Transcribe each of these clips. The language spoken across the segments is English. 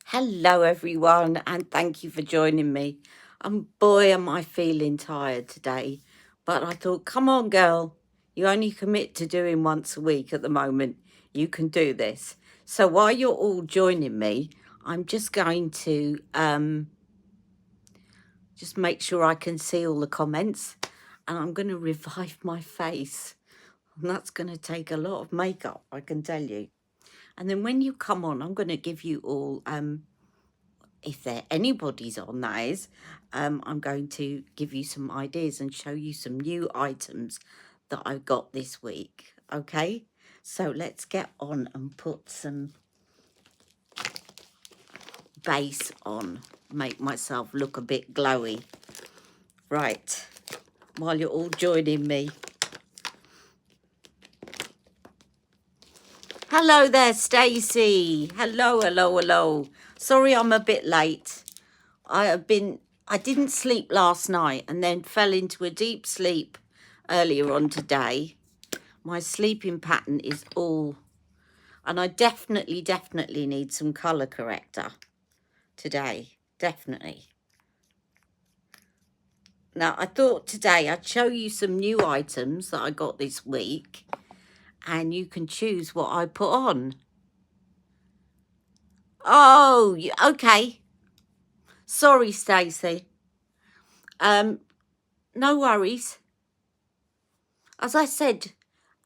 Hello, everyone, and thank you for joining me. And boy, am I feeling tired today. But I thought, come on, girl, you only commit to doing once a week at the moment. You can do this. So while you're all joining me, I'm just going to just make sure I can see all the comments, and I'm going to revive my face. And that's going to take a lot of makeup, I can tell you. And then when you come on, I'm going to give you all if there anybody's on, that is, I'm going to give you some ideas and show you some new items that I've got this week. Okay, so let's get on and put some base on, make myself look a bit glowy. Right, while you're all joining me. Hello there, Stacey. Hello, hello, hello. Sorry I'm a bit late. I didn't sleep last night and then fell into a deep sleep earlier on today. My sleeping pattern is all, and I definitely need some colour corrector today. Definitely. Now, I thought today I'd show you some new items that I got this week, and you can choose what I put on. Oh, okay. Sorry, Stacey. No worries. As I said,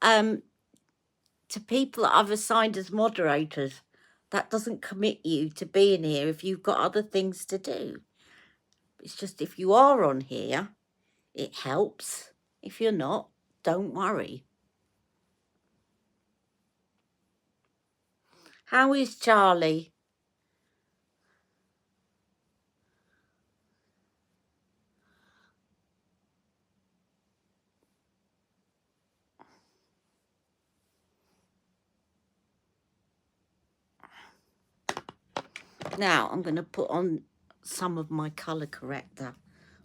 to people that I've assigned as moderators, that doesn't commit you to being here if you've got other things to do. It's just if you are on here, it helps. If you're not, don't worry. How is Charlie? Now I'm going to put on some of my colour corrector.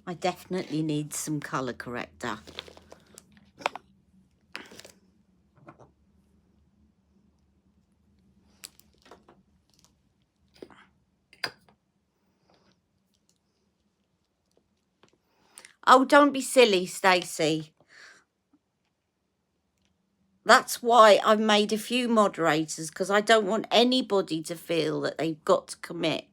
I definitely need some colour corrector. Oh, don't be silly, Stacey. That's why I've made a few moderators, because I don't want anybody to feel that they've got to commit.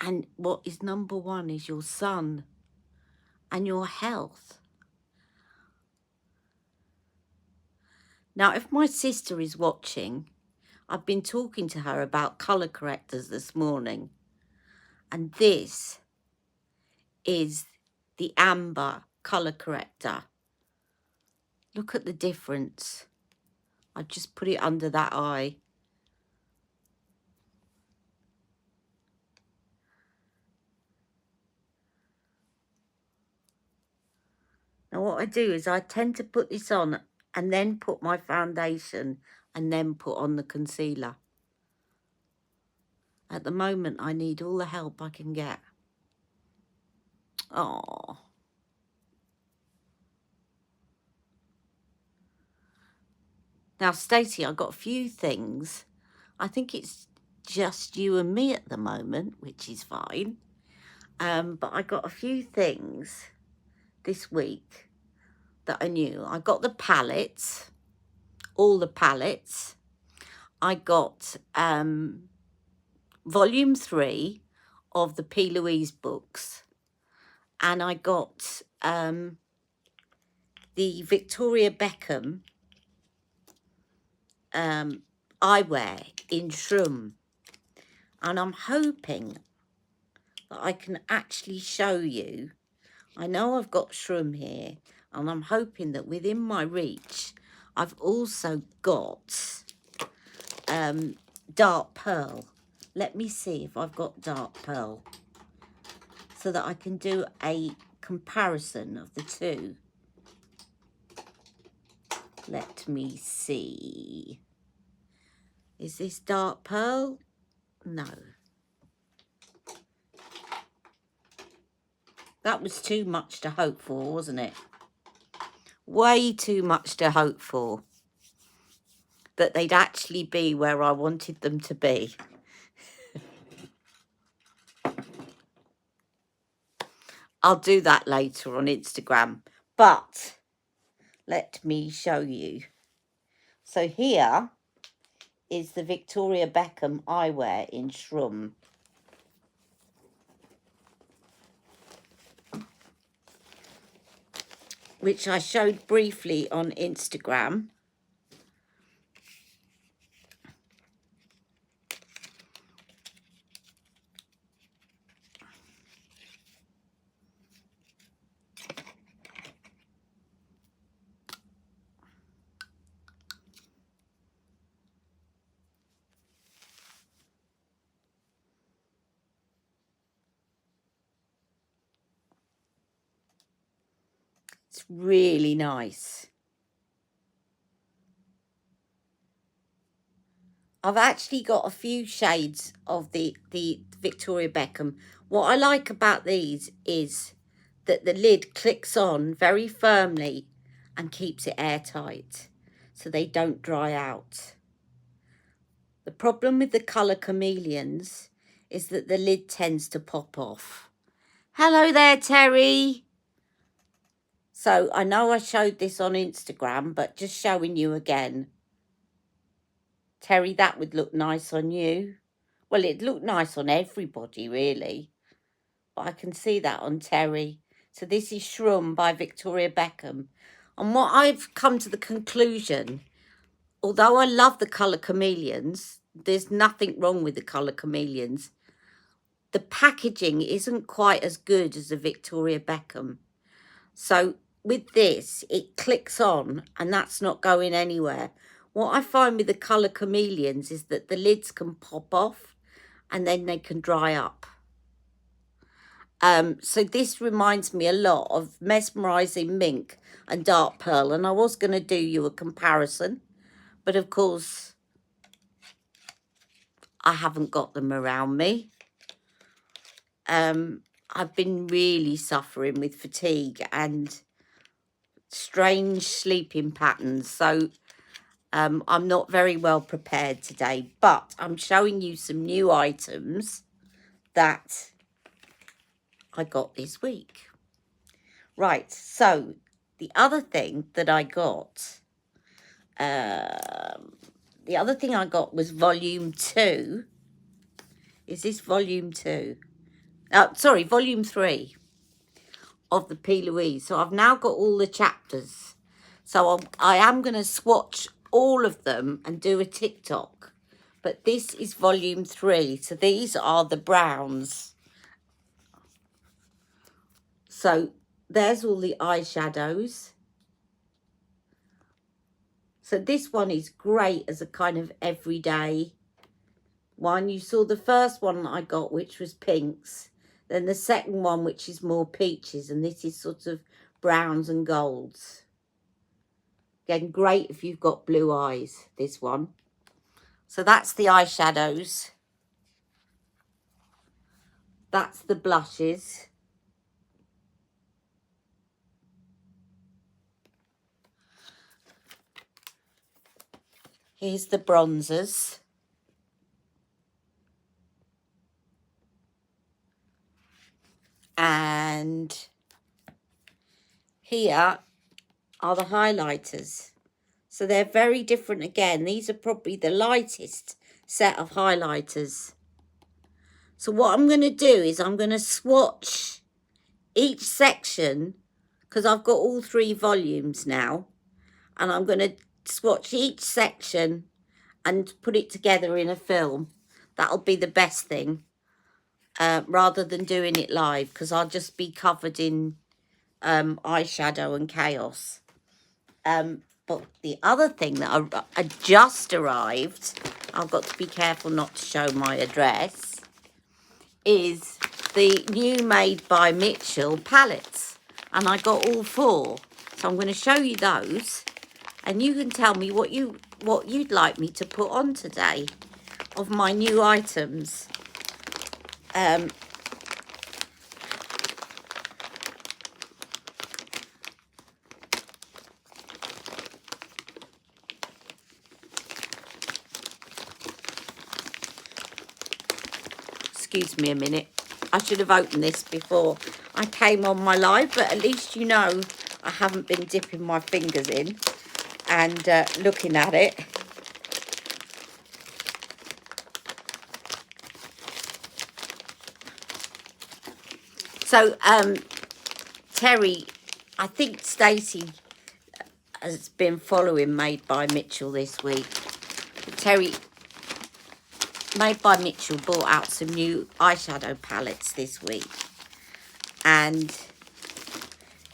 And what is number one is your son and your health. Now, if my sister is watching, I've been talking to her about colour correctors this morning. And this is the amber colour corrector. Look at the difference. I just put it under that eye. Now what I do is I tend to put this on and then put my foundation and then put on the concealer. At the moment, I need all the help I can get. Oh. Now, Stacey, I've got a few things. I think it's just you and me at the moment, which is fine. But I got a few things this week that I knew. I got the palettes, all the palettes. I got volume 3 of the P. Louise books. And I got the Victoria Beckham eyewear in shroom. And I'm hoping that I can actually show you. I know I've got shroom here, and I'm hoping that within my reach, I've also got dark pearl. Let me see if I've got dark pearl so that I can do a comparison of the two. Let me see. Is this dark pearl? No. That was too much to hope for, wasn't it? Way too much to hope for. that they'd actually be where I wanted them to be. I'll do that later on Instagram, but let me show you. So here is the Victoria Beckham eyewear in Shrum. Which I showed briefly on Instagram. It's really nice. I've actually got a few shades of the Victoria Beckham. What I like about these is that the lid clicks on very firmly and keeps it airtight so they don't dry out. The problem with the colour chameleons is that the lid tends to pop off. Hello there, Terry. So I know I showed this on Instagram, but just showing you again. Terry, that would look nice on you. Well, it'd look nice on everybody, really. But I can see that on Terry. So this is Shrum by Victoria Beckham. And what I've come to the conclusion, although I love the colour chameleons, there's nothing wrong with the colour chameleons. The packaging isn't quite as good as the Victoria Beckham. So with this, it clicks on and that's not going anywhere. What I find with the colour chameleons is that the lids can pop off and then they can dry up. So this reminds me a lot of Mesmerising Mink and Dark Pearl, and I was going to do you a comparison, but of course I haven't got them around me. I've been really suffering with fatigue and strange sleeping patterns, so I'm not very well prepared today, but I'm showing you some new items that I got this week. Right, so the other thing that I got, was volume 2. Is this volume 2? Sorry, volume 3 of the P. Louise. So I've now got all the chapters. So I am going to swatch all of them and do a TikTok. But this is volume 3. So these are the browns. So there's all the eyeshadows. So this one is great as a kind of everyday one. You saw the first one that I got, which was pinks. Then the second one, which is more peaches. And this is sort of browns and golds. Again, great if you've got blue eyes, this one. So that's the eyeshadows. That's the blushes. Here's the bronzers. And here are the highlighters. So they're very different again. These are probably the lightest set of highlighters. So what I'm going to do is I'm going to swatch each section, because I've got all 3 volumes now. And I'm going to swatch each section and put it together in a film. That'll be the best thing, rather than doing it live, because I'll just be covered in eyeshadow and chaos. But the other thing that I just arrived, I've got to be careful not to show my address, is the new Made by Mitchell palettes. And I got all 4. So I'm going to show you those. And you can tell me what you'd like me to put on today of my new items. excuse me a minute. I should have opened this before I came on my live, but at least you know I haven't been dipping my fingers in and looking at it. So, Terry, I think Stacey has been following Made by Mitchell this week. Terry, Made by Mitchell brought out some new eyeshadow palettes this week. And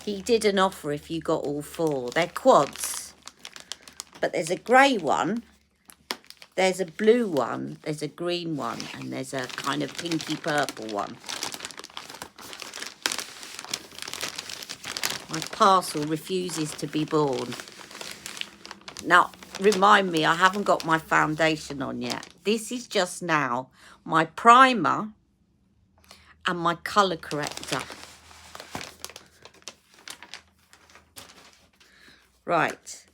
he did an offer if you got all 4. They're quads. But there's a grey one, there's a blue one, there's a green one, and there's a kind of pinky purple one. My parcel refuses to be born. Now, remind me, I haven't got my foundation on yet. This is just now my primer and my colour corrector. Right,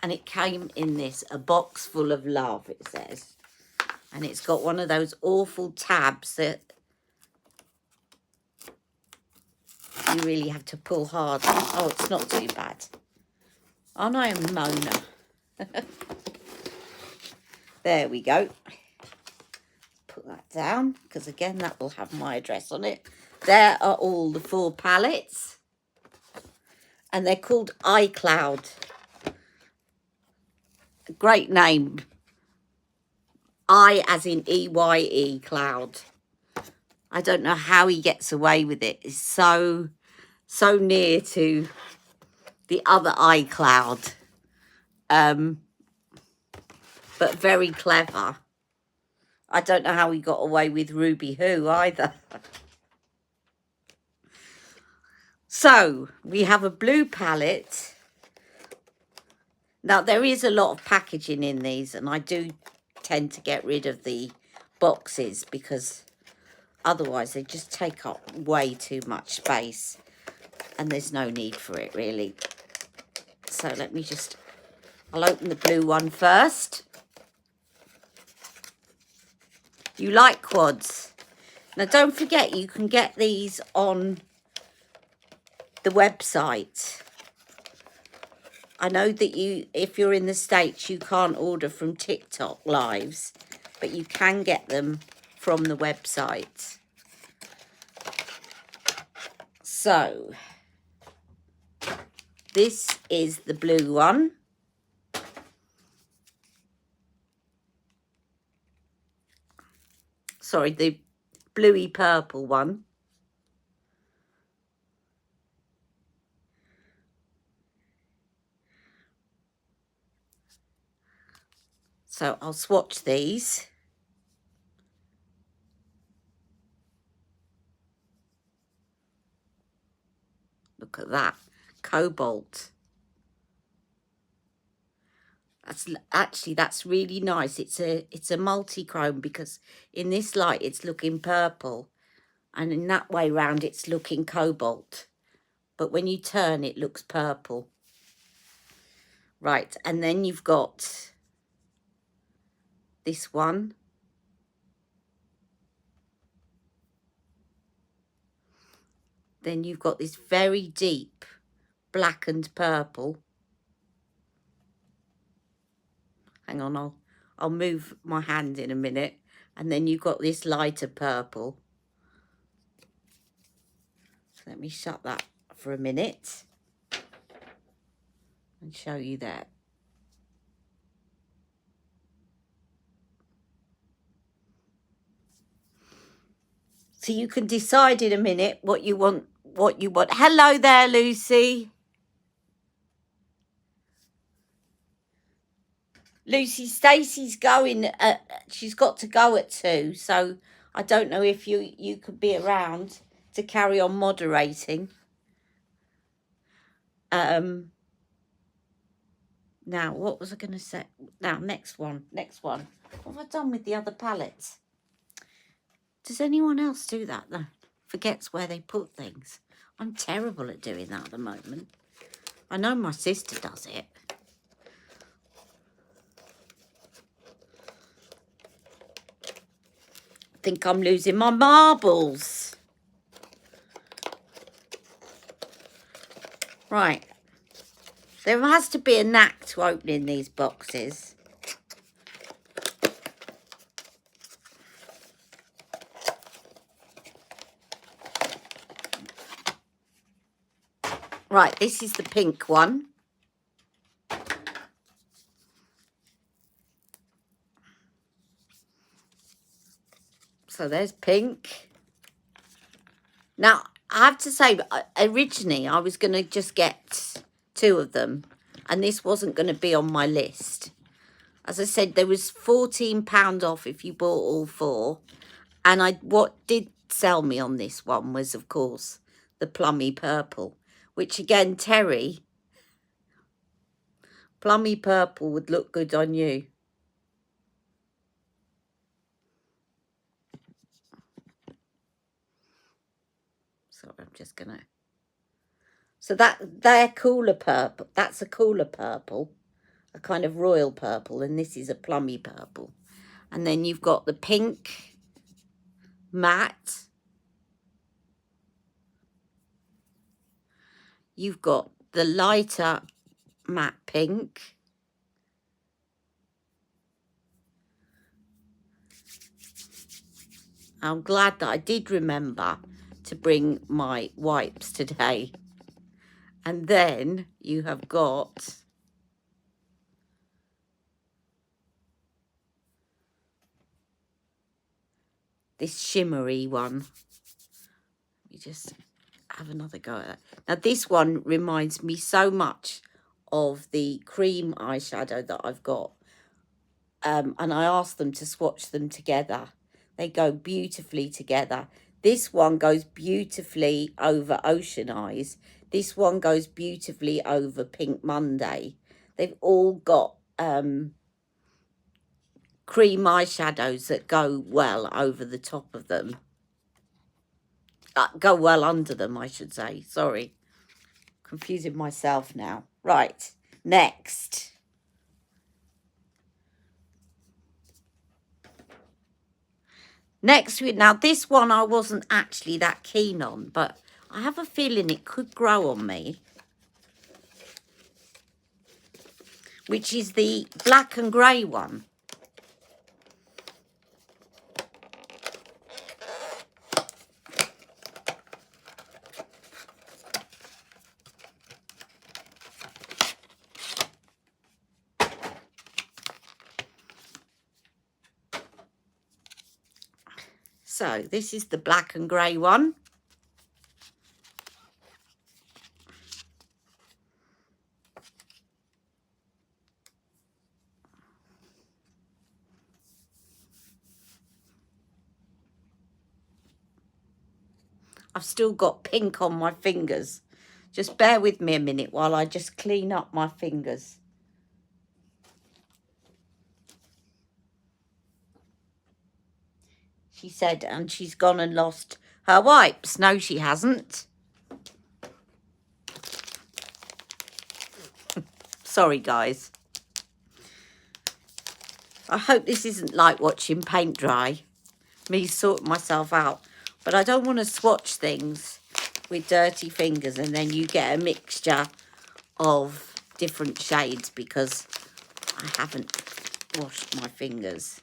and it came in this, a box full of love, it says. And it's got one of those awful tabs that you really have to pull hard. Oh, it's not too bad. Aren't I a Mona? There we go. Put that down, because again, that will have my address on it. There are all the 4 palettes. And they're called iCloud. Great name. I as in E-Y-E, cloud. I don't know how he gets away with it. It's so near to the other iCloud. But very clever. I don't know how he got away with Ruby Who either. So, we have a blue palette. Now, there is a lot of packaging in these, and I do tend to get rid of the boxes because otherwise they just take up way too much space, and there's no need for it, really. So, let me just... I'll open the blue one first. You like quads. Now, don't forget, you can get these on the website. I know that if you're in the States, you can't order from TikTok lives, but you can get them from the website. So, this is the blue one. Sorry, the bluey purple one. So I'll swatch these. Look at that, cobalt. That's really nice. It's a multi-chrome because in this light it's looking purple, and in that way round it's looking cobalt. But when you turn, it looks purple. Right, and then you've got this one. Then you've got this very deep black and purple. Hang on, I'll move my hand in a minute. And then you've got this lighter purple. So let me shut that for a minute and show you that. So you can decide in a minute what you want. Hello there, Lucy. Lucy, Stacey's going. She's got to go at 2, so I don't know if you could be around to carry on moderating. Now, what was I going to say? Now, next one. What have I done with the other palettes? Does anyone else do that, though? Forgets where they put things. I'm terrible at doing that at the moment. I know my sister does it. think I'm losing my marbles. Right. There has to be a knack to opening these boxes. Right, this is the pink one. So there's pink. Now, I have to say, originally I was going to just get 2 of them, and this wasn't going to be on my list. As I said, there was £14 off if you bought all 4. And what did sell me on this one was, of course, the plummy purple, which again, Terry, plummy purple would look good on you. So I'm just going to... So they're cooler purple. That's a cooler purple, a kind of royal purple, and this is a plummy purple. And then you've got the pink matte. You've got the lighter matte pink. I'm glad that I did remember to bring my wipes today. And then you have got this shimmery one. You just have another go at that. Now this one reminds me so much of the cream eyeshadow that I've got. And I asked them to swatch them together. They go beautifully together. This one goes beautifully over Ocean Eyes. This one goes beautifully over Pink Monday. They've all got cream eyeshadows that go well over the top of them. Go well under them, I should say. Sorry. Confusing myself now. Right. Next. Now this one I wasn't actually that keen on, but I have a feeling it could grow on me. Which is the black and grey one. So this is the black and grey one. I've still got pink on my fingers. Just bear with me a minute while I just clean up my fingers. She said, and she's gone and lost her wipes. No, she hasn't. Sorry, guys. I hope this isn't like watching paint dry. Me sort myself out. But I don't want to swatch things with dirty fingers and then you get a mixture of different shades because I haven't washed my fingers.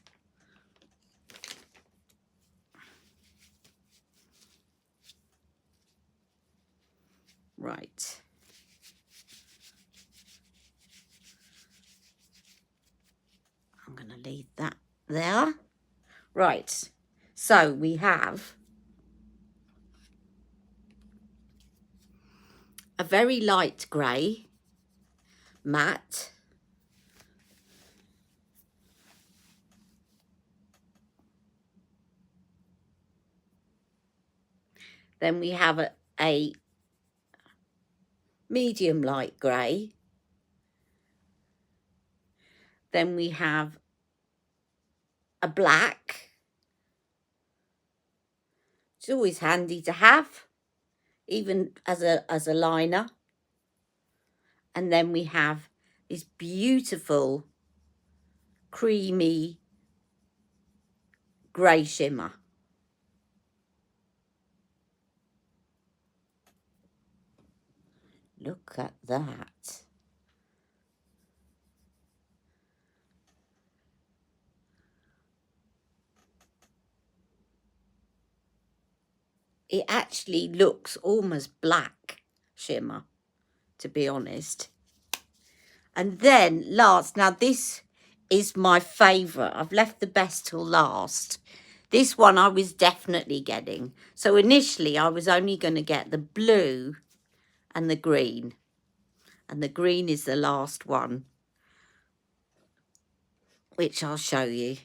Right. I'm going to leave that there. Right. So we have a very light grey, matte. Then we have a medium light grey. Then we have a black. It's always handy to have, even as a liner. And then we have this beautiful creamy grey shimmer. Look at that. It actually looks almost black shimmer, to be honest. And then last, now this is my favourite. I've left the best till last. This one I was definitely getting. So initially I was only going to get the blue and the green. And the green is the last one, which I'll show you.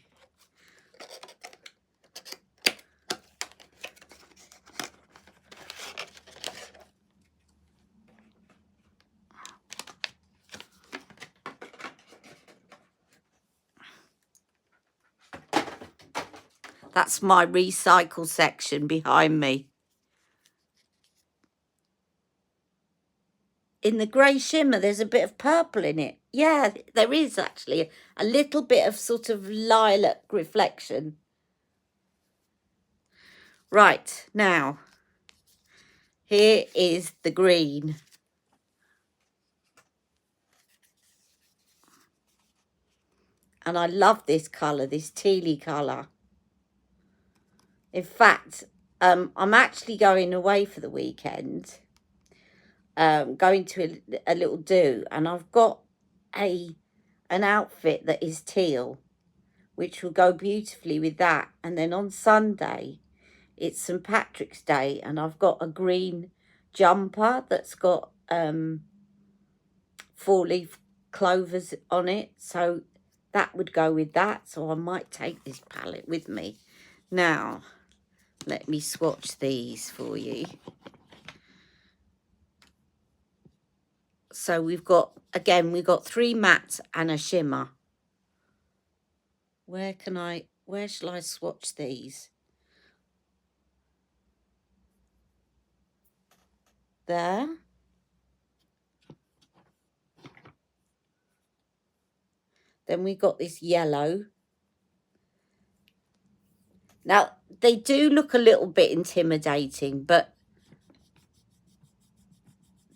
That's my recycle section behind me. In the grey shimmer, there's a bit of purple in it. Yeah, there is actually a little bit of sort of lilac reflection. Right, now, here is the green. And I love this colour, this tealy colour. In fact, I'm actually going away for the weekend. Going to a little do. And I've got an outfit that is teal, which will go beautifully with that. And then on Sunday, it's St. Patrick's Day. And I've got a green jumper that's got 4-leaf clovers on it. So that would go with that. So I might take this palette with me. Now, let me swatch these for you. So we've got, again, we've got 3 mattes and a shimmer. Where shall I swatch these? There. Then we've got this yellow. Now, they do look a little bit intimidating, but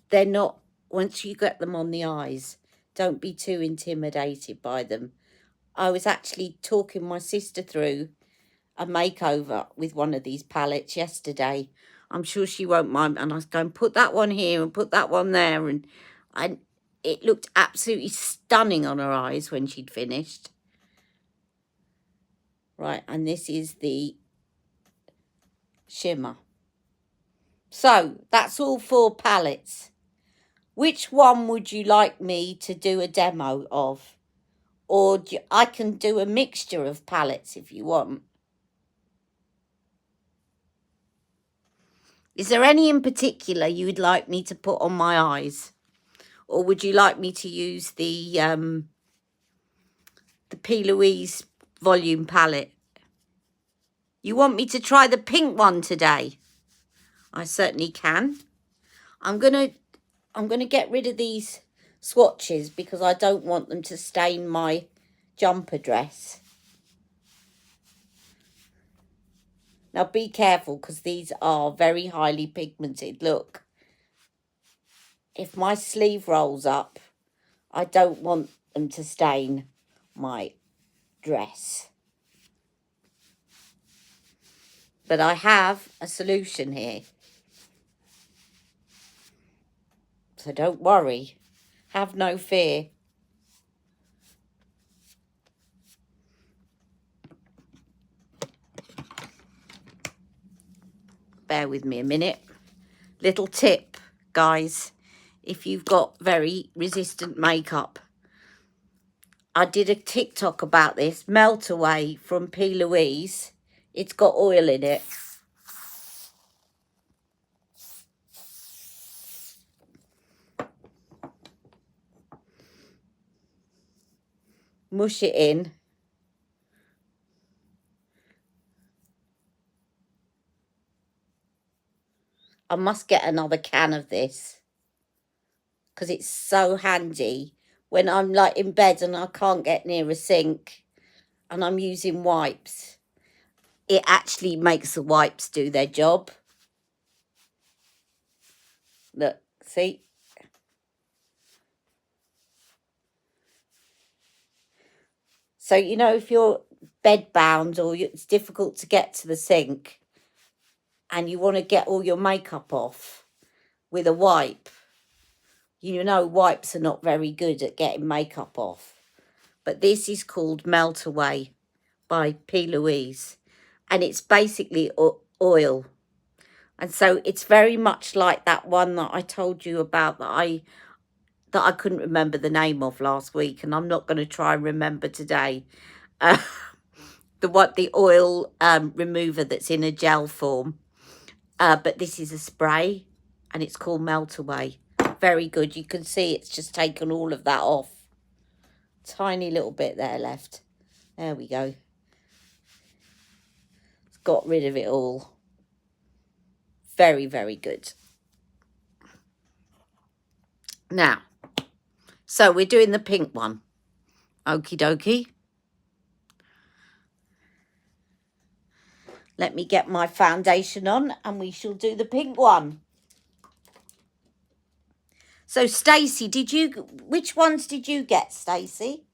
they're not, once you get them on the eyes, don't be too intimidated by them. I was actually talking my sister through a makeover with one of these palettes yesterday. I'm sure she won't mind. And I was going, put that one here and put that one there. And it looked absolutely stunning on her eyes when she'd finished. Right, and this is the shimmer. So, that's all 4 palettes. Which one would you like me to do a demo of? Or I can do a mixture of palettes if you want. Is there any in particular you would like me to put on my eyes? Or would you like me to use the P. Louise volume palette? You want me to try the pink one today? I certainly can. I'm gonna get rid of these swatches because I don't want them to stain my jumper dress. Now be careful because these are very highly pigmented. Look, if my sleeve rolls up, I don't want them to stain my dress. But I have a solution here. So don't worry. Have no fear. Bear with me a minute. Little tip, guys. If you've got very resistant makeup. I did a TikTok about this. Melt Away from P. Louise. It's got oil in it. Mush it in. I must get another can of this because it's so handy when I'm like in bed and I can't get near a sink and I'm using wipes. It actually makes the wipes do their job. Look, see? So, you know, if you're bed bound or it's difficult to get to the sink and you want to get all your makeup off with a wipe, you know, wipes are not very good at getting makeup off. But this is called Melt Away by P. Louise. And it's basically oil. And so it's very much like that one that I told you about that I couldn't remember the name of last week, and I'm not going to try and remember today. The oil remover that's in a gel form. But this is a spray, and it's called Melt Away. Very good. You can see it's just taken all of that off. Tiny little bit there left. There we go. It's got rid of it all. Very, very good. Now, so we're doing the pink one. Okie dokie. Let me get my foundation on and we shall do the pink one. So, Stacey, which ones did you get, Stacey?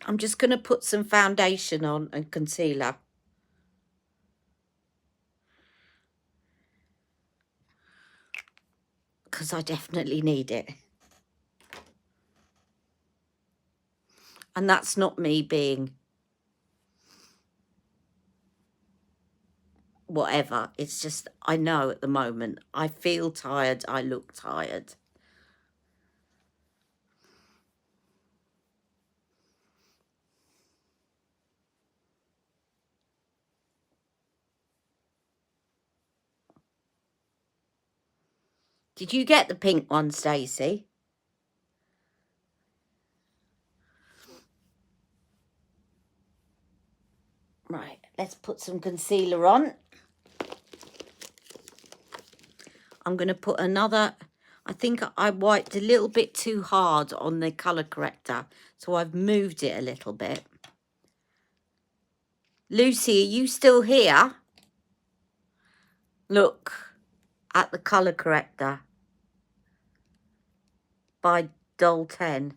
I'm just going to put some foundation on and concealer. Because I definitely need it. And that's not me being whatever. It's just, I know at the moment, I feel tired, I look tired. Did you get the pink one, Stacey? Right, let's put some concealer on. I'm going to put another, I think I wiped a little bit too hard on the colour corrector, so I've moved it a little bit. Lucy, are you still here? Look at the colour corrector by Doll 10.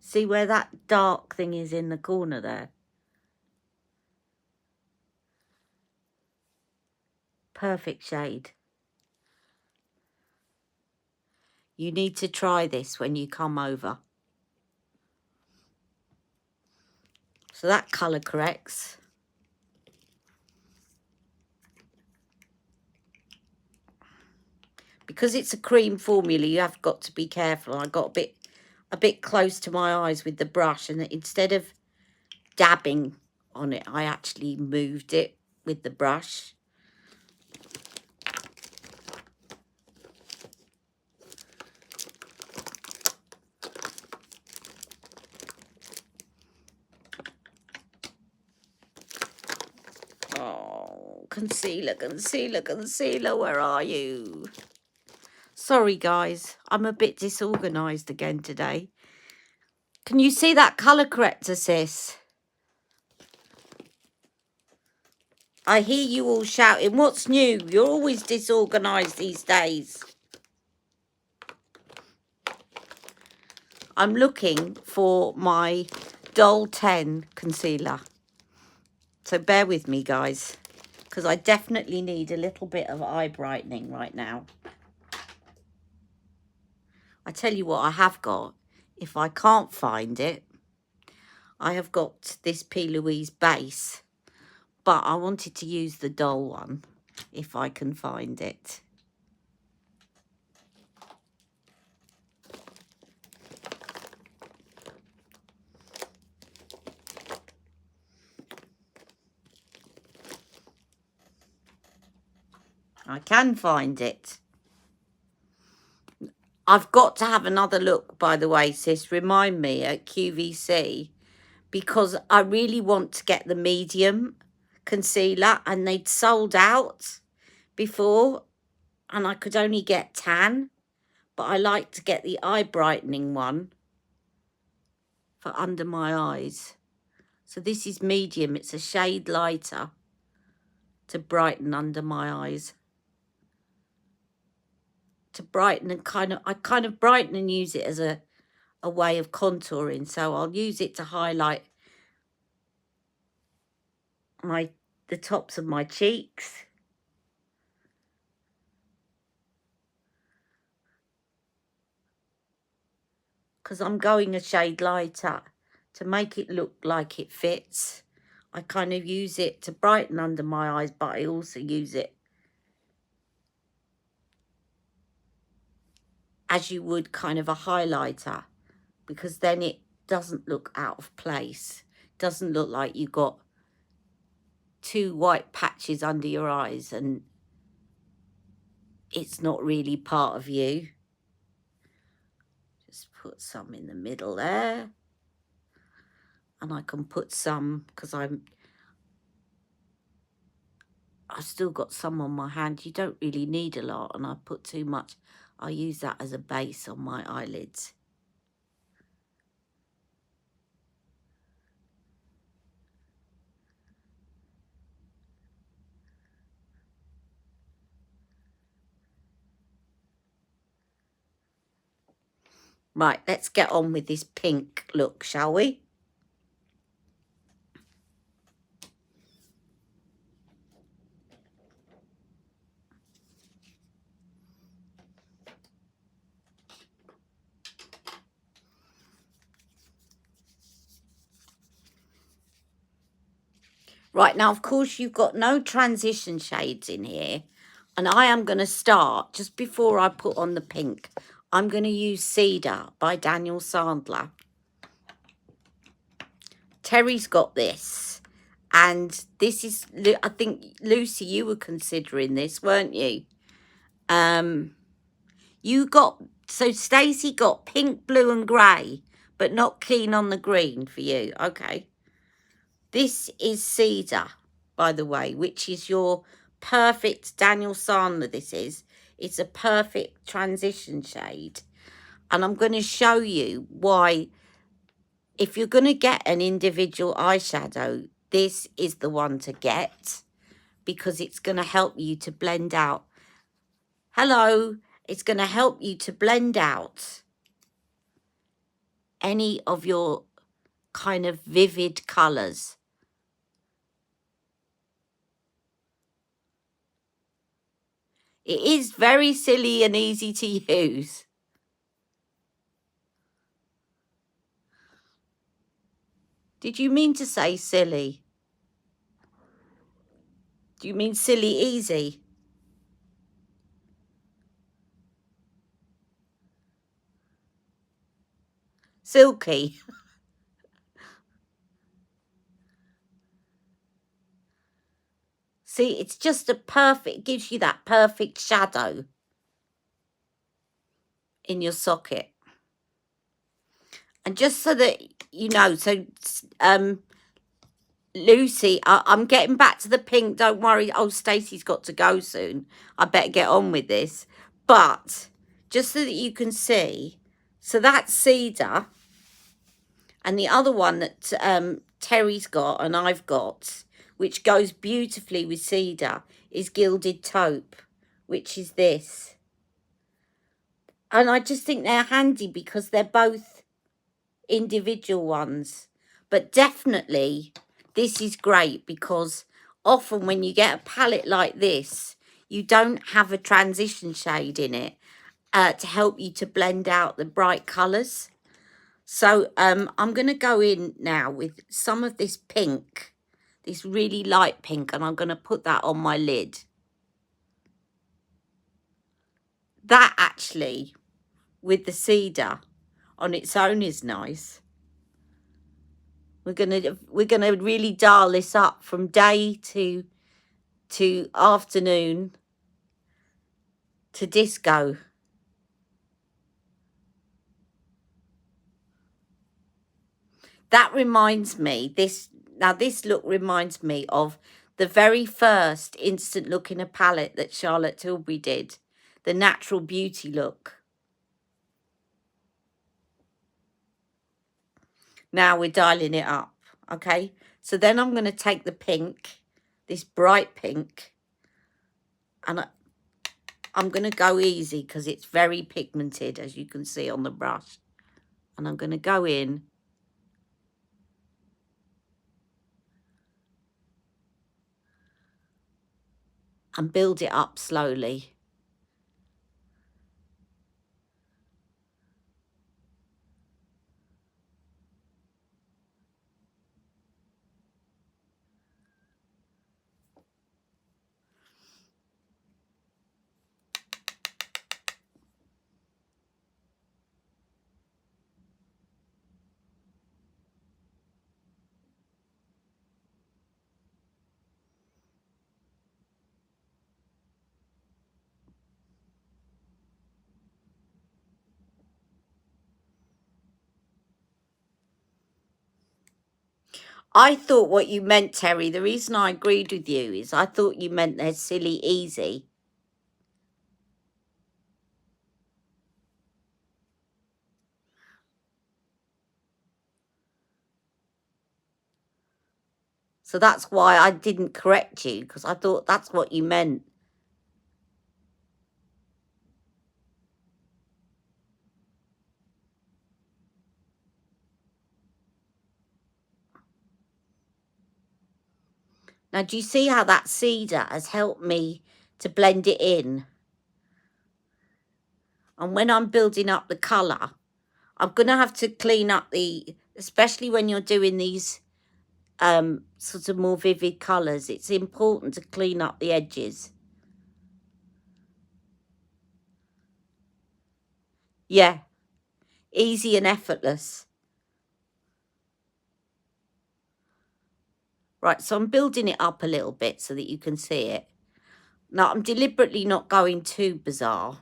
See where that dark thing is in the corner there? Perfect shade. You need to try this when you come over. So that colour corrects. Because it's a cream formula, you have got to be careful. I got a bit close to my eyes with the brush, and instead of dabbing on it, I actually moved it with the brush. Oh, concealer, concealer, concealer, where are you? Sorry, guys. I'm a bit disorganised again today. Can you see that colour corrector, sis? I hear you all shouting, what's new? You're always disorganised these days. I'm looking for my Doll 10 concealer. So bear with me, guys, because I definitely need a little bit of eye brightening right now. I tell you what I have got. If I can't find it, I have got this P. Louise base, but I wanted to use the Doll one if I can find it. I can find it. I've got to have another look, by the way, sis. Remind me at QVC, because I really want to get the medium concealer, and they'd sold out before and I could only get tan, but I like to get the eye brightening one for under my eyes. So this is medium. It's a shade lighter to brighten under my eyes. to brighten and I kind of brighten and use it as a way of contouring. So I'll use it to highlight the tops of my cheeks. Because I'm going a shade lighter to make it look like it fits. I kind of use it to brighten under my eyes, but I also use it as you would kind of a highlighter, because then it doesn't look out of place. Doesn't look like you got two white patches under your eyes and it's not really part of you. Just put some in the middle there. And I can put some, because I've still got some on my hand. You don't really need a lot, and I put too much. I use that as a base on my eyelids. Right, let's get on with this pink look, shall we? Right, now, of course, you've got no transition shades in here. And I am going to start, just before I put on the pink, I'm going to use Cedar by Daniel Sandler. Terry's got this. And this is, I think, Lucy, you were considering this, weren't you? You got, so Stacey got pink, blue and grey, but not keen on the green for you. Okay. This is Cedar, by the way, which is your perfect Daniel Sandler. This is. It's a perfect transition shade. And I'm going to show you why, if you're going to get an individual eyeshadow, this is the one to get, because it's going to help you to blend out. Hello. It's going to help you to blend out any of your kind of vivid colours. It is very silly and easy to use. Did you mean to say silly? Do you mean silly easy? Silky. See, it's just a perfect, it gives you that perfect shadow in your socket. And just so that you know, so Lucy, I'm getting back to the pink, don't worry. Oh, Stacey's got to go soon. I better get on with this. But just so that you can see, so that's Cedar. And the other one that Terry's got and I've got, which goes beautifully with Cedar, is Gilded Taupe, which is this. And I just think they're handy because they're both individual ones. But definitely, this is great because often when you get a palette like this, you don't have a transition shade in it to help you to blend out the bright colours. So I'm going to go in now with some of this pink, this really light pink, and I'm going to put that on my lid. That actually, with the Cedar on its own, is nice. We're gonna really dial this up from day to afternoon to disco. That reminds me, this look reminds me of the very first instant look in a palette that Charlotte Tilbury did, the Natural Beauty look. Now we're dialing it up, okay? So then I'm going to take the pink, this bright pink, and I'm going to go easy because it's very pigmented, as you can see on the brush. And I'm going to go in and build it up slowly. I thought what you meant, Terry, the reason I agreed with you is I thought you meant they're silly easy. So that's why I didn't correct you, because I thought that's what you meant. Now, do you see how that cedar has helped me to blend it in? And when I'm building up the colour, I'm going to have to clean up especially when you're doing these sort of more vivid colours, it's important to clean up the edges. Yeah, easy and effortless. Right, so I'm building it up a little bit so that you can see it. Now, I'm deliberately not going too bizarre.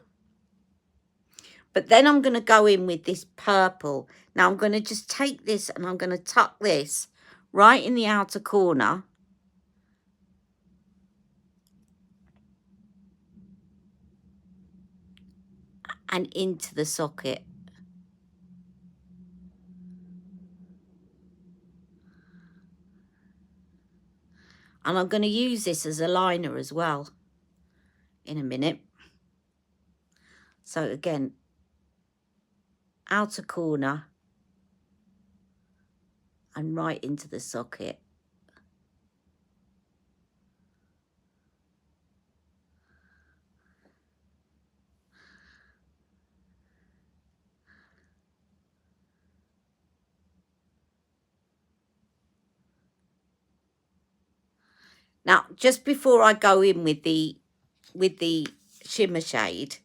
But then I'm going to go in with this purple. Now, I'm going to just take this and I'm going to tuck this right in the outer corner. And into the socket. And I'm going to use this as a liner as well in a minute. So again, outer corner and right into the socket. Now, just before I go in with the shimmer shade,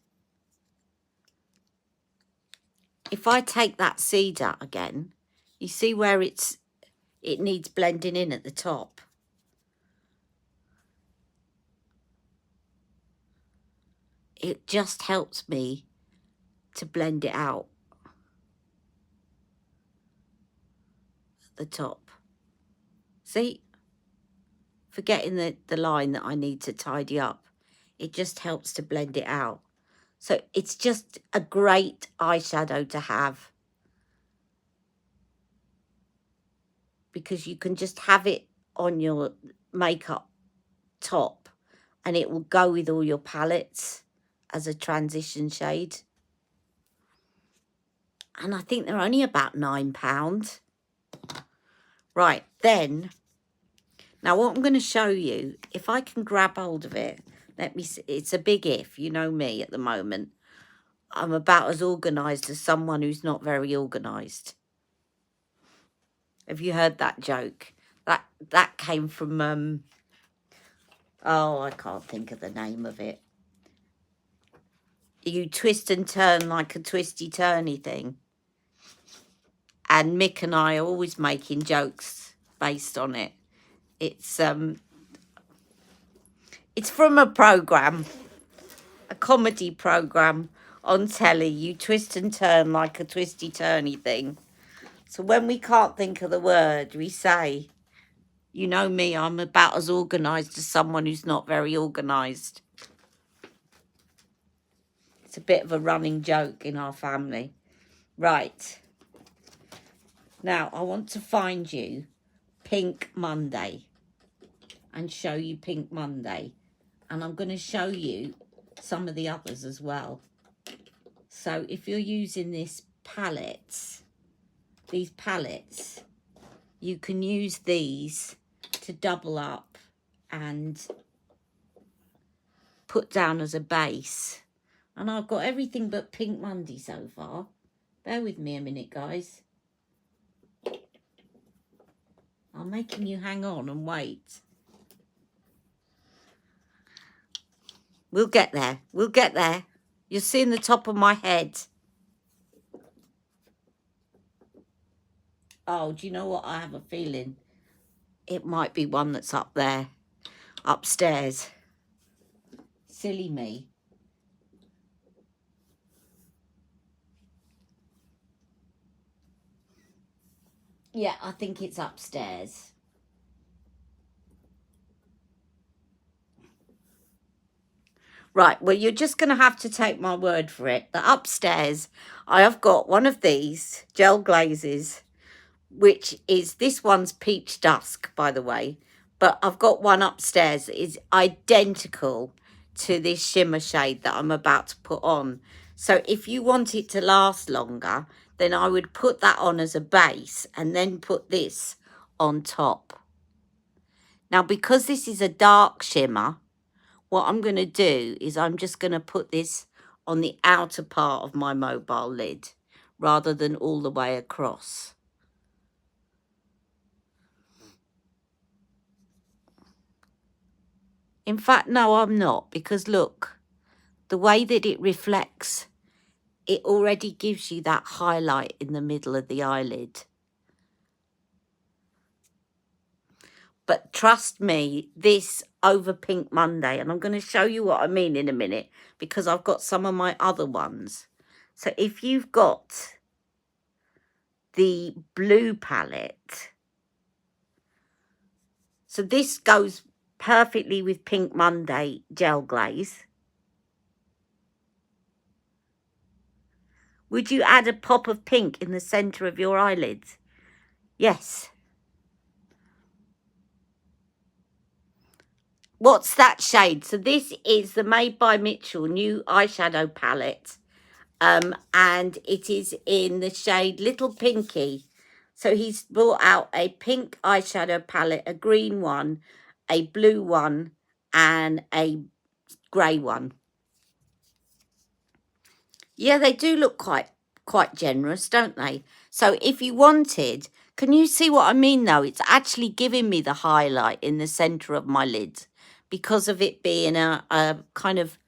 if I take that cedar again, you see where it needs blending in at the top. It just helps me to blend it out at the top. See? Forgetting the line that I need to tidy up. It just helps to blend it out. So it's just a great eyeshadow to have, because you can just have it on your makeup top and it will go with all your palettes as a transition shade. And I think they're only about £9. Right, then, now what I'm going to show you, if I can grab hold of it, let me see, it's a big if, you know me at the moment. I'm about as organised as someone who's not very organised. Have you heard that joke? That came from, oh, I can't think of the name of it. You twist and turn like a twisty-turny thing. And Mick and I are always making jokes based on it. It's from a programme, a comedy programme on telly. You twist and turn like a twisty-turny thing. So when we can't think of the word, we say, you know me, I'm about as organised as someone who's not very organised. It's a bit of a running joke in our family. Right. Now, I want to find you Pink Monday and show you Pink Monday. And I'm going to show you some of the others as well. So if you're using these palettes, you can use these to double up and put down as a base. And I've got everything but Pink Monday so far. Bear with me a minute, guys. I'm making you hang on and wait. We'll get there. We'll get there. You're seeing the top of my head. Oh, do you know what? I have a feeling it might be one that's up there, upstairs. Silly me. Yeah, I think it's upstairs. Right, well, you're just going to have to take my word for it. The upstairs, I have got one of these gel glazes, which is, this one's Peach Dusk, by the way. But I've got one upstairs that is identical to this shimmer shade that I'm about to put on. So if you want it to last longer, then I would put that on as a base and then put this on top. Now, because this is a dark shimmer, what I'm going to do is I'm just going to put this on the outer part of my mobile lid rather than all the way across. In fact, no, I'm not, because look, the way that it reflects, it already gives you that highlight in the middle of the eyelid. But trust me, this over Pink Monday, and I'm going to show you what I mean in a minute, because I've got some of my other ones. So if you've got the blue palette, so this goes perfectly with Pink Monday gel glaze. Would you add a pop of pink in the centre of your eyelids? Yes. What's that shade? So this is the Made by Mitchell new eyeshadow palette. And it is in the shade Little Pinky. So he's brought out a pink eyeshadow palette, a green one, a blue one, and a grey one. Yeah, they do look quite generous, don't they? So if you wanted, can you see what I mean though? It's actually giving me the highlight in the centre of my lid because of it being a kind of,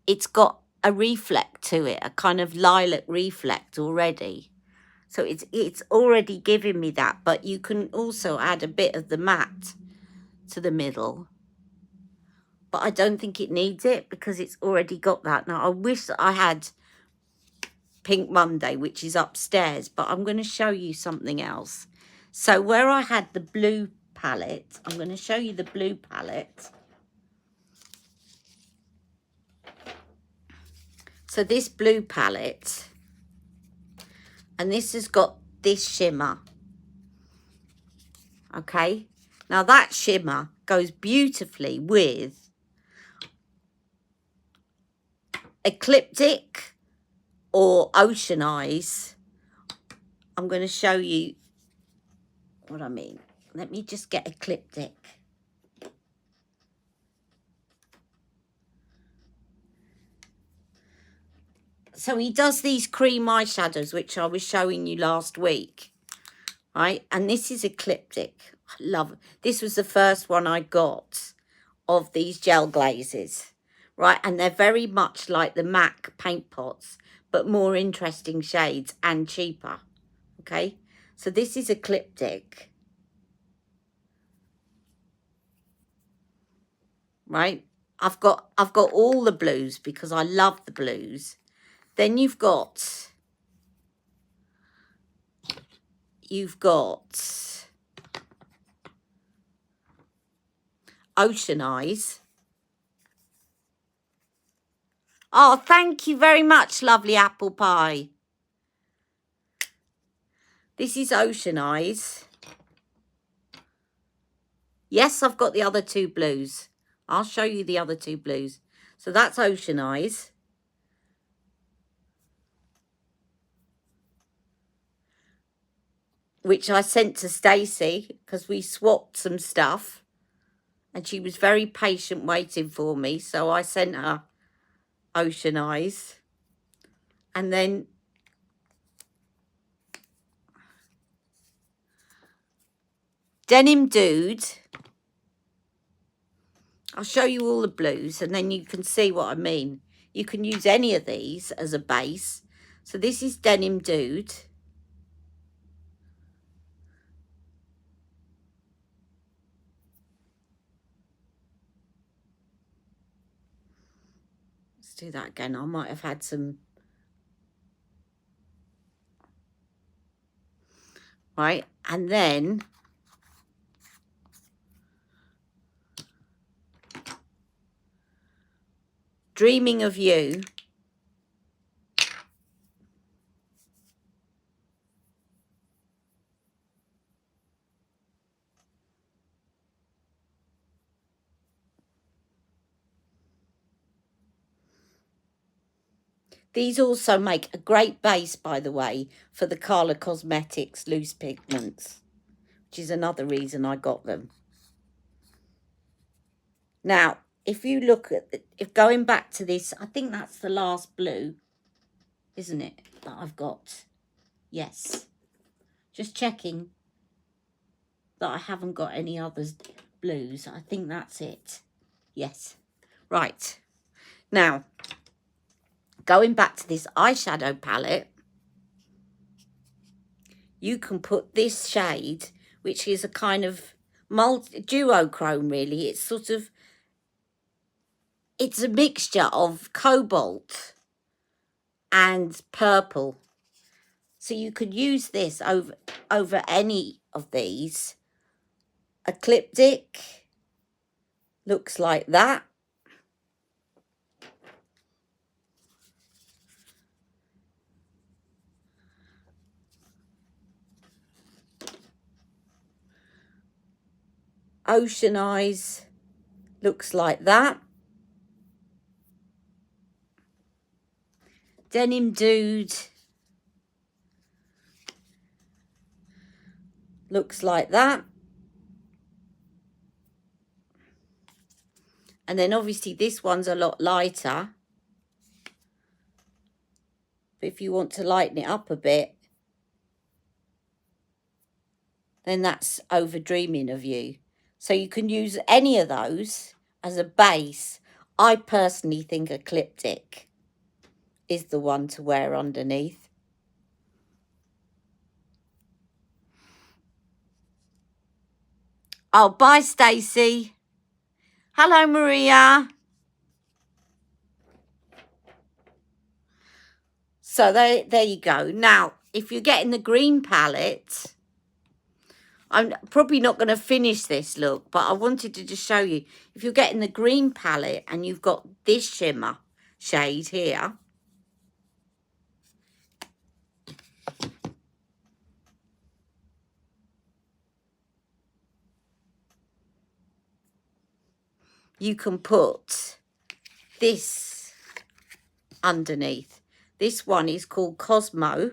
it's got a reflect to it, a kind of lilac reflect already. So it's already giving me that, but you can also add a bit of the matte to the middle. But I don't think it needs it because it's already got that. Now, I wish that I had Pink Monday, which is upstairs, but I'm going to show you something else. So where I had the blue palette, I'm going to show you the blue palette. So this blue palette, and this has got this shimmer. Okay, now that shimmer goes beautifully with Ecliptic or Ocean Eyes. I'm going to show you what I mean. Let me just get Ecliptic. So he does these cream eyeshadows, which I was showing you last week, right? And this is Ecliptic. I love it. This was the first one I got of these gel glazes, right? And they're very much like the MAC paint pots, but more interesting shades and cheaper, okay? So this is Ecliptic, right? I've got all the blues because I love the blues. Then you've got Ocean Eyes. Oh, thank you very much, lovely apple pie. This is Ocean Eyes. Yes, I've got the other two blues. I'll show you the other two blues. So that's Ocean Eyes. Which I sent to Stacey because we swapped some stuff. And she was very patient waiting for me. So I sent her Ocean Eyes. And then Denim Dude. I'll show you all the blues and then you can see what I mean. You can use any of these as a base. So this is Denim Dude. Let's do that again. I might have had some. Right, and then Dreaming of You. These also make a great base, by the way, for the Carla Cosmetics loose pigments, which is another reason I got them. Now, if you look at, if going back to this, I think that's the last blue, isn't it, that I've got? Yes. Just checking that I haven't got any others blues. I think that's it. Yes. Right. Now, going back to this eyeshadow palette, you can put this shade, which is a kind of duochrome, really. It's sort of, it's a mixture of cobalt and purple. So you could use this over any of these. Ecliptic looks like that. Ocean Eyes looks like that. Denim Dude looks like that. And then obviously this one's a lot lighter. But if you want to lighten it up a bit, then that's Over Dreaming of You. So you can use any of those as a base. I personally think Ecliptic is the one to wear underneath. Oh, bye, Stacey. Hello, Maria. So there you go. Now, if you're getting the green palette, I'm probably not going to finish this look, but I wanted to just show you. If you're getting the green palette and you've got this shimmer shade here, you can put this underneath. This one is called Cosmo.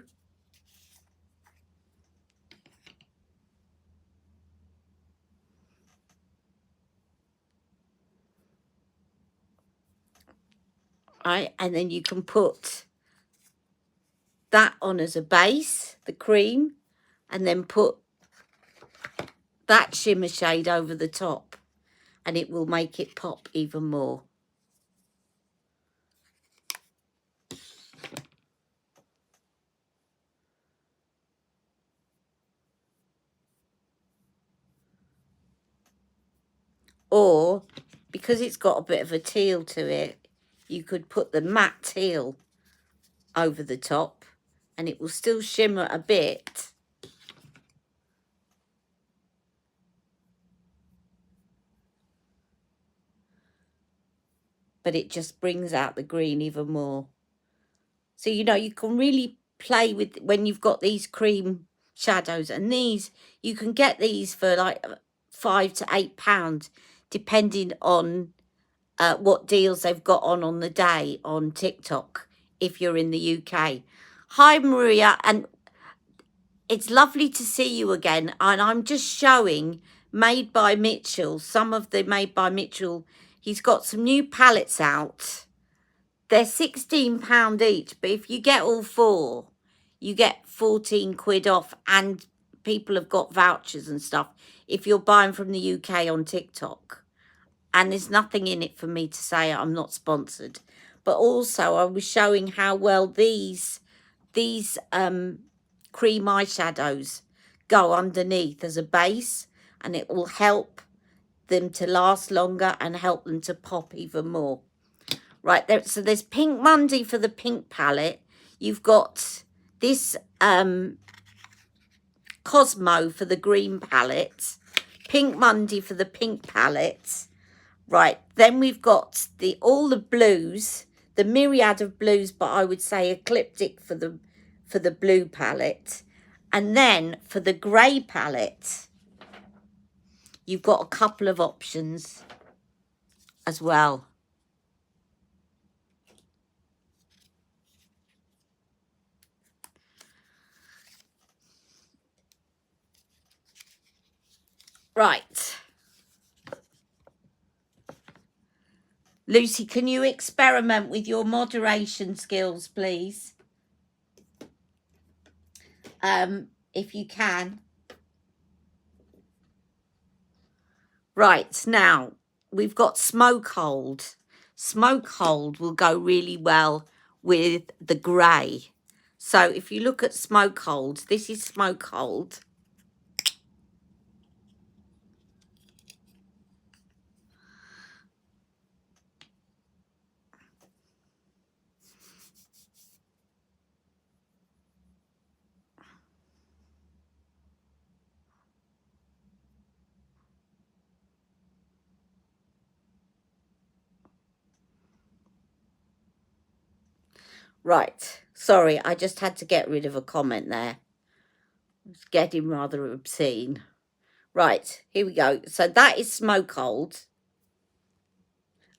Right, and then you can put that on as a base, the cream, and then put that shimmer shade over the top, and it will make it pop even more. Or, because it's got a bit of a teal to it, you could put the matte teal over the top and it will still shimmer a bit. But it just brings out the green even more. So, you know, you can really play with when you've got these cream shadows. And these, you can get these for like £5 to £8, depending on what deals they've got on the day on TikTok if you're in the UK. Hi, Maria, and it's lovely to see you again. And I'm just showing Made by Mitchell, some of the Made by Mitchell. He's got some new palettes out. They're £16 each, but if you get all 4, you get 14 quid off, and people have got vouchers and stuff if you're buying from the UK on TikTok. And there's nothing in it for me to say I'm not sponsored. But also I was showing how well these cream eyeshadows go underneath as a base, and it will help them to last longer and help them to pop even more. Right, there, so there's Pink Monday for the pink palette. You've got this Cosmo for the green palette. Pink Monday for the pink palette. Right, then we've got all the blues, the myriad of blues, but I would say ecliptic for the blue palette. And then for the grey palette, you've got a couple of options as well. Right. Lucy, can you experiment with your moderation skills, please? If you can. Right, now we've got Smoke Hold. Smoke Hold will go really well with the grey. So if you look at Smoke Hold, this is Smoke Hold. Right, sorry, I just had to get rid of a comment there. It's getting rather obscene. Right, here we go. So that is Smoke Hold.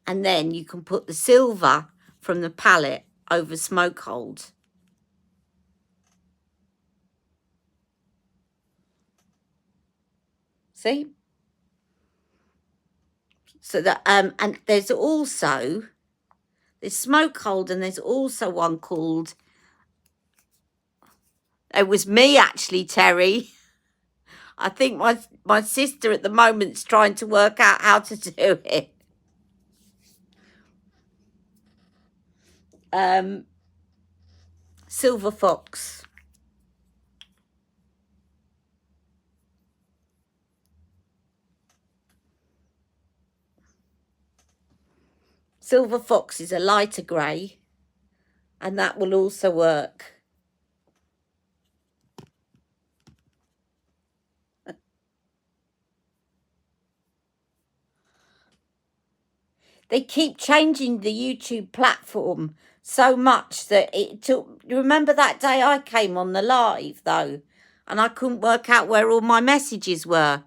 And then you can put the silver from the palette over Smoke Hold. See? So that and there's Smoke Hold, and there's also one called, it was me actually, Terry. I think my sister at the moment's trying to work out how to do it. Silver Fox. Silver Fox is a lighter grey, and that will also work. They keep changing the YouTube platform so much that it took... Remember that day I came on the live, though, and I couldn't work out where all my messages were.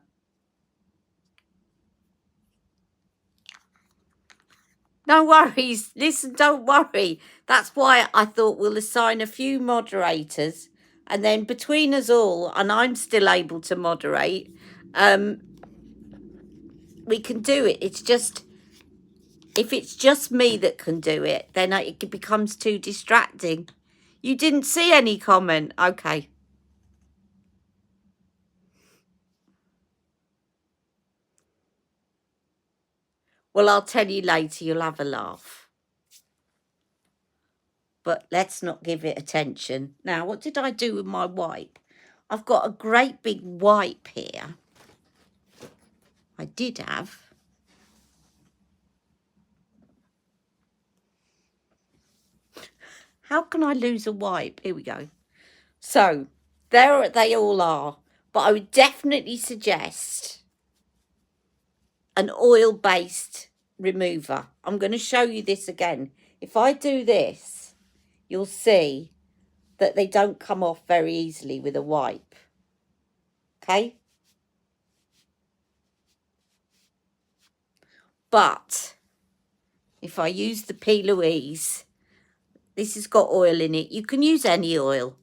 No worries. Listen, don't worry. That's why I thought we'll assign a few moderators, and then between us all, and I'm still able to moderate, we can do it. It's just, if it's just me that can do it, then it becomes too distracting. You didn't see any comment? Okay. Well, I'll tell you later. You'll have a laugh. But let's not give it attention. Now, what did I do with my wipe? I've got a great big wipe here. I did have. How can I lose a wipe? Here we go. So, there they all are. But I would definitely suggest an oil-based remover. I'm going to show you this again. If I do this, you'll see that they don't come off very easily with a wipe. Okay? But if I use the P. Louise, this has got oil in it. You can use any oil.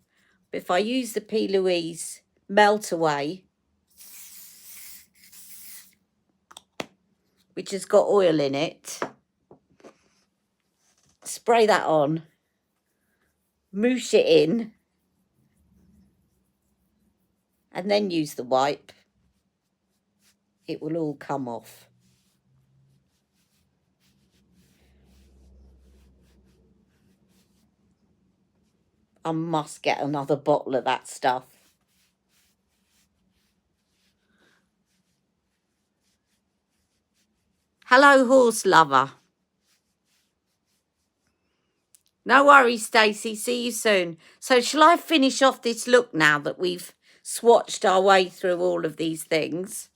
But if I use the P. Louise Melt Away, which has got oil in it, spray that on, mousse it in, and then use the wipe, it will all come off. I must get another bottle of that stuff. Hello, horse lover. No worries, Stacey. See you soon. So shall I finish off this look now that we've swatched our way through all of these things?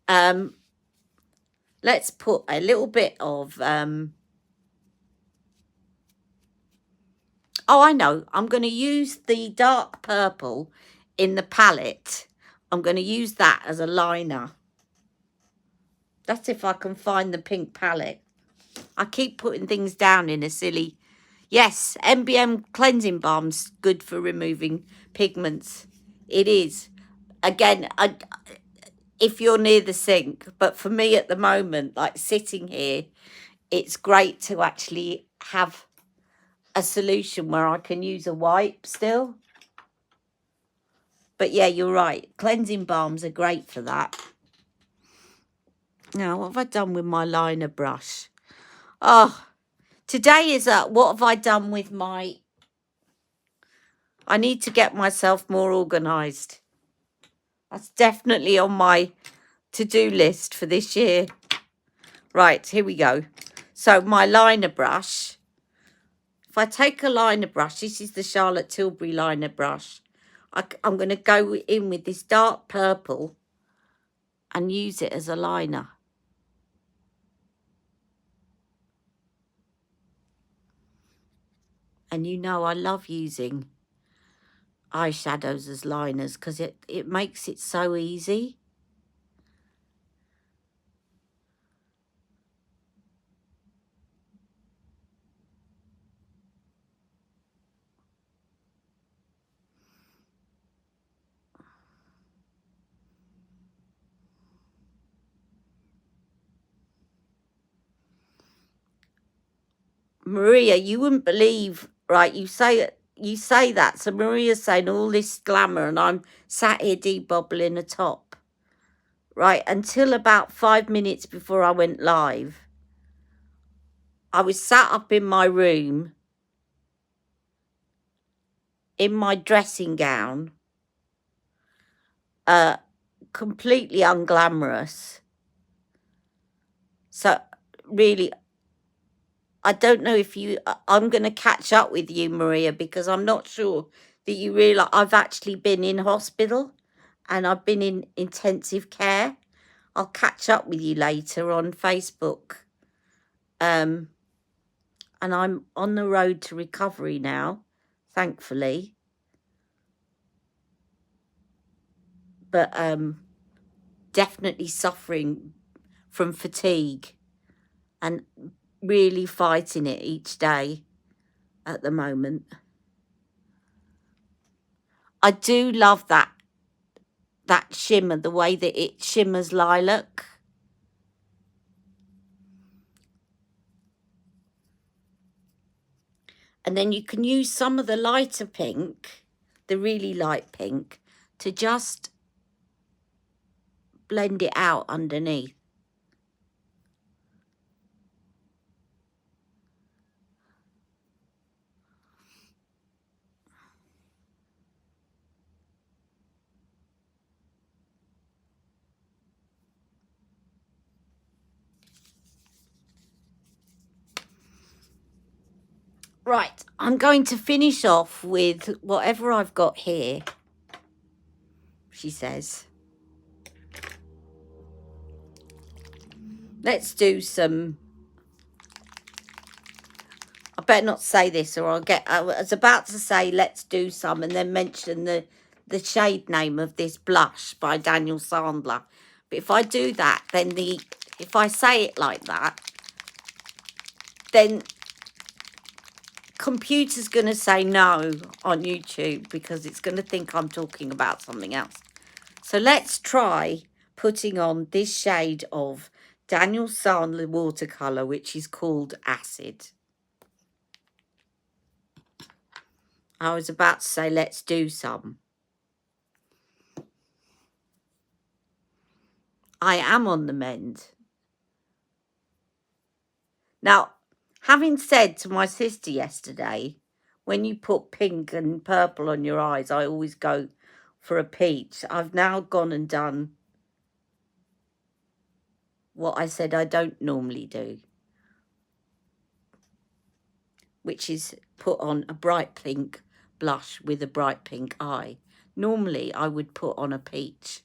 Let's put a little bit of... oh, I know. I'm going to use the dark purple in the palette. I'm going to use that as a liner. That's if I can find the pink palette. I keep putting things down in a silly... Yes, MBM cleansing balm's good for removing pigments. It is. Again, if you're near the sink. But for me at the moment, like sitting here, it's great to actually have a solution where I can use a wipe still. But yeah, you're right. Cleansing balms are great for that. Now, what have I done with my liner brush? Oh, today is what have I done with my... I need to get myself more organised. That's definitely on my to-do list for this year. Right, here we go. So my liner brush. If I take a liner brush, this is the Charlotte Tilbury liner brush. I'm going to go in with this dark purple and use it as a liner. And you know I love using eyeshadows as liners because it makes it so easy. Maria, you wouldn't believe, right? You say that. So Maria's saying all this glamour and I'm sat here debobbling a top. Right, until about 5 minutes before I went live, I was sat up in my room in my dressing gown, completely unglamorous. So really, I don't know if I'm going to catch up with you, Maria, because I'm not sure that you realise I've actually been in hospital and I've been in intensive care. I'll catch up with you later on Facebook. And I'm on the road to recovery now, thankfully. But definitely suffering from fatigue and really fighting it each day at the moment. I do love that shimmer, the way that it shimmers lilac. And then you can use some of the lighter pink, the really light pink, to just blend it out underneath. Right, I'm going to finish off with whatever I've got here, she says. Let's do some... I better not say this or I'll get... I was about to say let's do some and then mention the shade name of this blush by Daniel Sandler. But if I do that, then if I say it like that, then computer's going to say no on YouTube because it's going to think I'm talking about something else. So let's try putting on this shade of Daniel Sandler watercolour, which is called Acid. I was about to say, let's do some. I am on the mend. Now, having said to my sister yesterday, when you put pink and purple on your eyes, I always go for a peach. I've now gone and done what I said I don't normally do, which is put on a bright pink blush with a bright pink eye. Normally, I would put on a peach.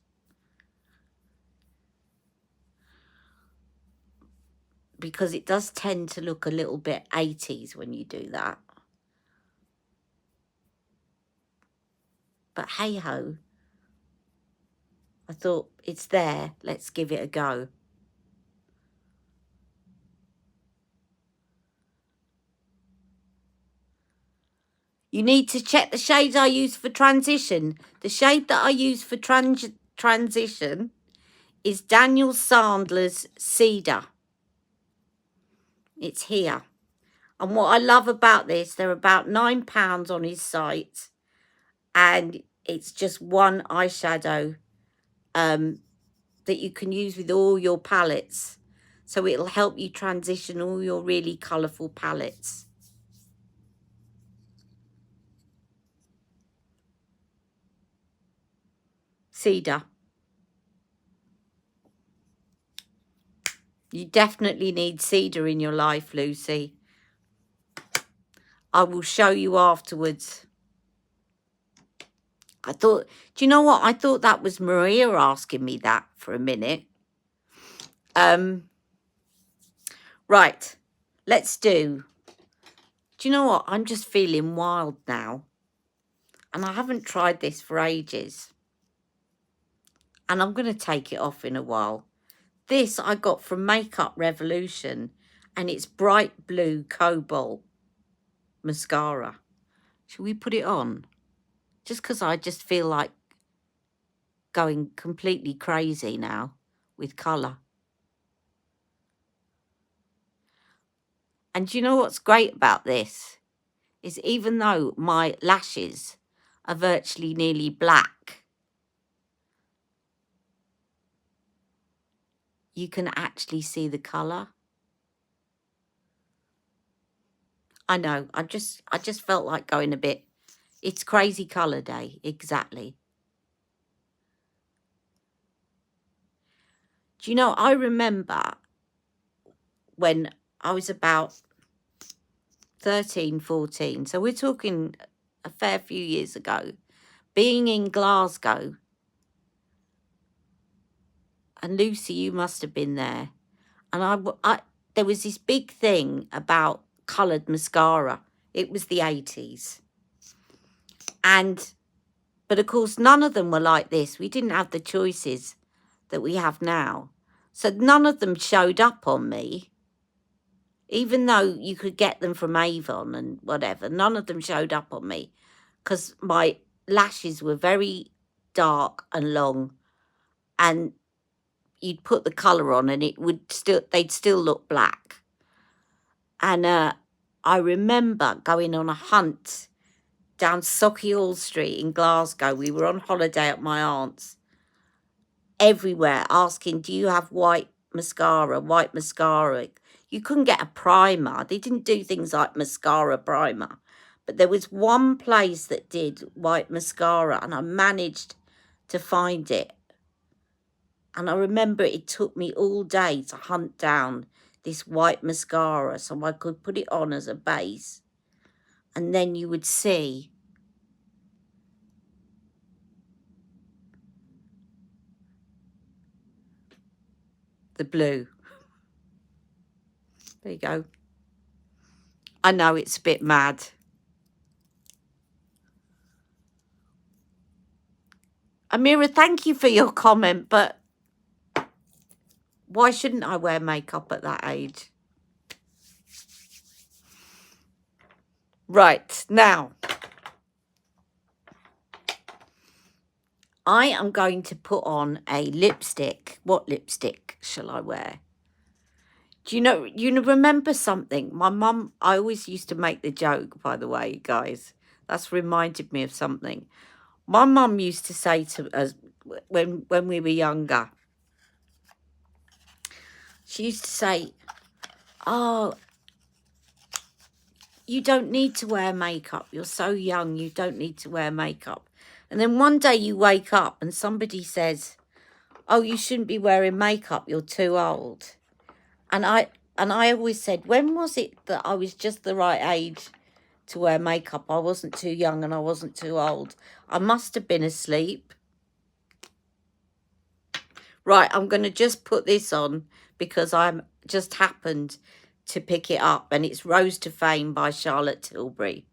Because it does tend to look a little bit 80s when you do that. But hey-ho, I thought it's there, let's give it a go. You need to check the shades I use for transition. The shade that I use for transition is Daniel Sandler's Cedar. It's here. And what I love about this, they're about £9 on his site. And it's just one eyeshadow that you can use with all your palettes. So it'll help you transition all your really colourful palettes. Cedar. You definitely need cedar in your life, Lucy. I will show you afterwards. I thought, do you know what? I thought that was Maria asking me that for a minute. Right, let's do. Do you know what? I'm just feeling wild now. And I haven't tried this for ages. And I'm going to take it off in a while. This I got from Makeup Revolution. And it's bright blue cobalt mascara. Shall we put it on? Just because I just feel like going completely crazy now with colour. And do you know what's great about this? Is even though my lashes are virtually nearly black, you can actually see the colour. I know, I just felt like going a bit, it's crazy colour day, exactly. Do you know, I remember when I was about 13, 14, so we're talking a fair few years ago, being in Glasgow, and Lucy, you must have been there, and there was this big thing about coloured mascara. It was the 80s. But of course, none of them were like this. We didn't have the choices that we have now. So none of them showed up on me. Even though you could get them from Avon and whatever, none of them showed up on me because my lashes were very dark and long, and you'd put the colour on and they'd still look black. And I remember going on a hunt down Sauchiehall Street in Glasgow. We were on holiday at my aunt's, everywhere asking, do you have white mascara, white mascara? You couldn't get a primer. They didn't do things like mascara primer. But there was one place that did white mascara, and I managed to find it. And I remember it took me all day to hunt down this white mascara so I could put it on as a base. And then you would see the blue. There you go. I know it's a bit mad. Amira, thank you for your comment, but why shouldn't I wear makeup at that age? Right, now, I am going to put on a lipstick. What lipstick shall I wear? Do you remember something? My mum, I always used to make the joke, by the way, guys. That's reminded me of something. My mum used to say to us when we were younger, she used to say, oh, you don't need to wear makeup. You're so young, you don't need to wear makeup. And then one day you wake up and somebody says, oh, you shouldn't be wearing makeup. You're too old. And I always said, when was it that I was just the right age to wear makeup? I wasn't too young and I wasn't too old. I must have been asleep. Right, I'm going to just put this on because I'm just happened to pick it up, and it's Rose to Fame by Charlotte Tilbury.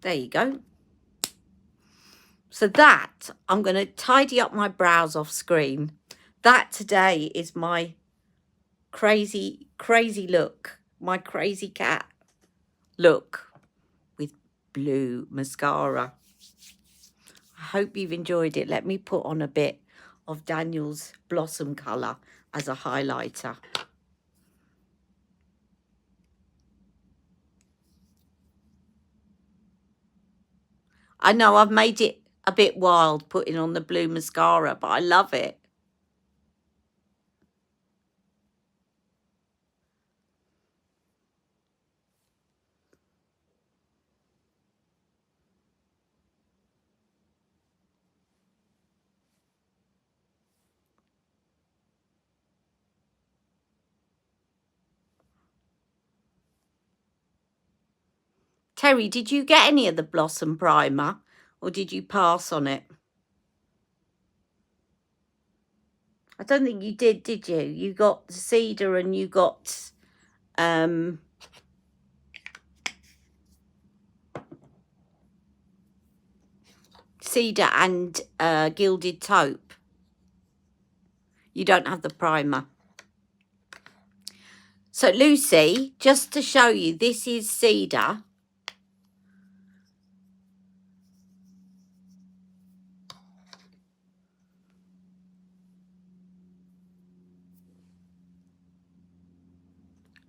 There you go. So that, I'm going to tidy up my brows off screen. That today is my crazy, crazy look. My crazy cat look with blue mascara. I hope you've enjoyed it. Let me put on a bit of Daniel's Blossom colour as a highlighter. I know I've made it a bit wild putting on the blue mascara, but I love it. Terry, did you get any of the Blossom primer or did you pass on it? I don't think you did you? You got Cedar and you got Cedar and Gilded Taupe. You don't have the primer. So Lucy, just to show you, this is Cedar.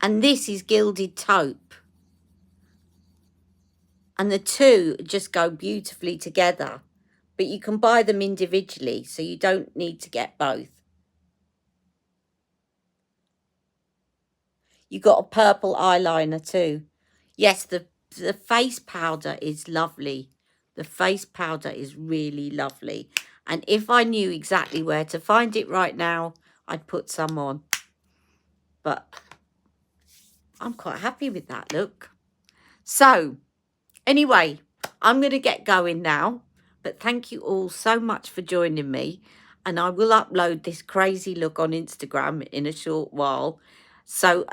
And this is Gilded Taupe. And the two just go beautifully together. But you can buy them individually, so you don't need to get both. You got a purple eyeliner too. Yes, the face powder is lovely. The face powder is really lovely. And if I knew exactly where to find it right now, I'd put some on. But I'm quite happy with that look. So, anyway, I'm going to get going now. But thank you all so much for joining me. And I will upload this crazy look on Instagram in a short while. So,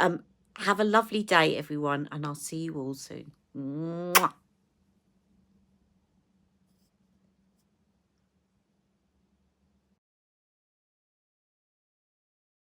have a lovely day, everyone. And I'll see you all soon. Mwah.